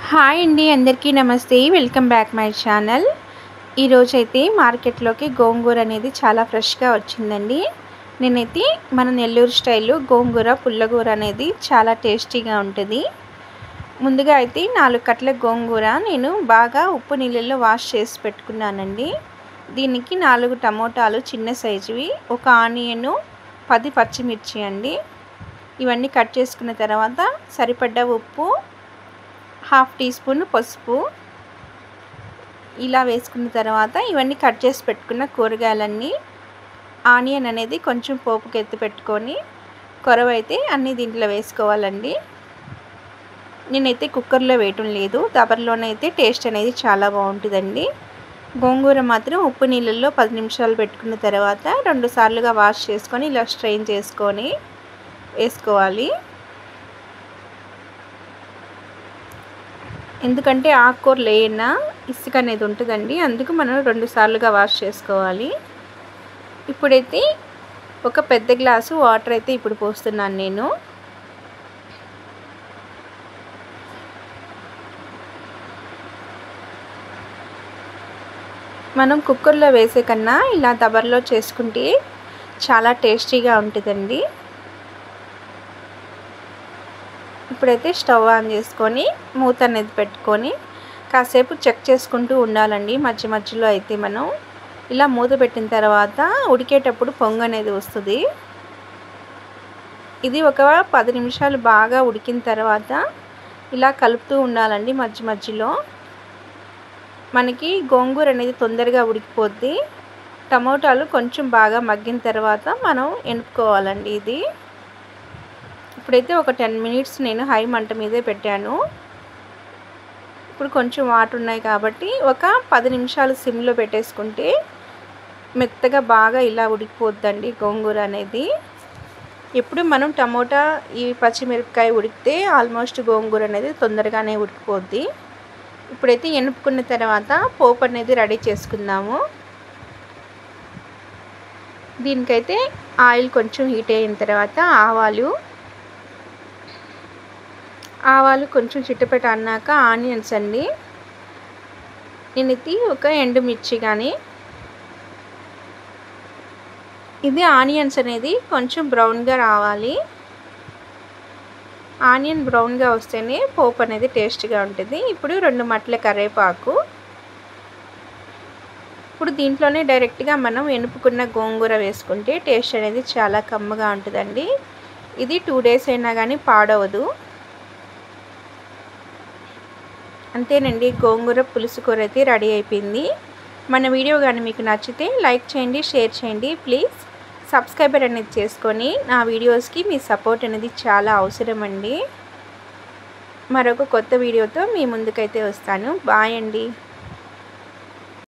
Hi అండి, అందరికీ నమస్తే. Welcome back my channel. ఈరోజైతే మార్కెట్లోకి గోంగూర అనేది చాలా ఫ్రెష్గా వచ్చిందండి. నేనైతే మన నెల్లూరు స్టైల్లో గోంగూర పుల్లగూర అనేది చాలా టేస్టీగా ఉంటుంది. ముందుగా అయితే 4 కట్టల గోంగూర నేను బాగా ఉప్పు నీళ్ళల్లో వాష్ చేసి పెట్టుకున్నానండి. దీనికి 4 టమోటాలు చిన్న సైజువి, ఒక ఆనియను, 10 పచ్చిమిర్చి అండి. ఇవన్నీ కట్ చేసుకున్న తర్వాత సరిపడ్డ ఉప్పు, 1/2 టీ స్పూన్ పసుపు ఇలా వేసుకున్న తర్వాత ఇవన్నీ కట్ చేసి పెట్టుకున్న కూరగాయలన్నీ, ఆనియన్ అనేది కొంచెం పోపుకి ఎత్తి పెట్టుకొని కొరవైతే అన్నీ దీంట్లో వేసుకోవాలండి. నేనైతే కుక్కర్లో వేయటం లేదు, దబర్లోనైతే టేస్ట్ అనేది చాలా బాగుంటుందండి. గోంగూర మాత్రం ఉప్పు నీళ్ళల్లో 10 నిమిషాలు పెట్టుకున్న తర్వాత 2 సార్లుగా వాష్ చేసుకొని ఇలా స్ట్రెయిన్ చేసుకొని వేసుకోవాలి. ఎందుకంటే ఆకుకూరలు వేయనా ఇసుక అనేది ఉంటుందండి, అందుకు మనం 2 సార్లుగా వాష్ చేసుకోవాలి. ఇప్పుడైతే ఒక పెద్ద గ్లాసు వాటర్ అయితే ఇప్పుడు పోస్తున్నాను నేను. మనం కుక్కర్లో వేసే కన్నా ఇలా దబర్లో చేసుకుంటే చాలా టేస్టీగా ఉంటుందండి. ఇప్పుడైతే స్టవ్ ఆన్ చేసుకొని మూత అనేది పెట్టుకొని కాసేపు చెక్ చేసుకుంటూ ఉండాలండి. మధ్య మధ్యలో అయితే మనం ఇలా మూత పెట్టిన తర్వాత ఉడికేటప్పుడు పొంగు అనేది వస్తుంది. ఇది ఒక 10 నిమిషాలు బాగా ఉడికిన తర్వాత ఇలా కలుపుతూ ఉండాలండి మధ్య మధ్యలో. మనకి గోంగూర అనేది తొందరగా ఉడికిపోద్ది. టమోటాలు కొంచెం బాగా మగ్గిన తర్వాత మనం ఎనుపుకోవాలండి. ఇది ఇప్పుడైతే ఒక 10 మినిట్స్ నేను హై మంట మీదే పెట్టాను. ఇప్పుడు కొంచెం వాటర్ ఉన్నాయి కాబట్టి ఒక 10 నిమిషాలు సిమ్లో పెట్టేసుకుంటే మెత్తగా బాగా ఇలా ఉడికిపోద్దండి గోంగూర అనేది. ఎప్పుడు మనం టమోటా ఈ పచ్చిమిరపకాయ ఉడికితే ఆల్మోస్ట్ గోంగూర అనేది తొందరగానే ఉడికిపోద్ది. ఇప్పుడైతే ఎనుపుకున్న తర్వాత పోపు అనేది రెడీ చేసుకుందాము. దీనికైతే ఆయిల్ కొంచెం హీట్ అయిన తర్వాత ఆవాలు కొంచెం చిట్టపెట్ట అన్నాక ఆనియన్స్ అండి. నేనైతే ఒక ఎండుమిర్చి కానీ, ఇది ఆనియన్స్ అనేది కొంచెం బ్రౌన్గా రావాలి. ఆనియన్ బ్రౌన్గా వస్తేనే పోపు అనేది టేస్ట్గా ఉంటుంది. ఇప్పుడు 2 మట్టల కరివేపాకు. ఇప్పుడు దీంట్లోనే డైరెక్ట్గా మనం ఎనుపుకున్న గోంగూర వేసుకుంటే టేస్ట్ అనేది చాలా కమ్మగా ఉంటుందండి. ఇది 2 డేస్ అయినా కానీ పాడవదు. అంతేనండి, గోంగూర పులుసు కూర అయితే రెడీ అయిపోయింది. మన వీడియో కానీ మీకు నచ్చితే లైక్ చేయండి, షేర్ చేయండి. ప్లీజ్ సబ్స్క్రైబర్ అనేది చేసుకొని నా వీడియోస్కి మీ సపోర్ట్ అనేది చాలా అవసరం అండి. మరొక కొత్త వీడియోతో మీ ముందుకైతే వస్తాను. బాయ్ అండి.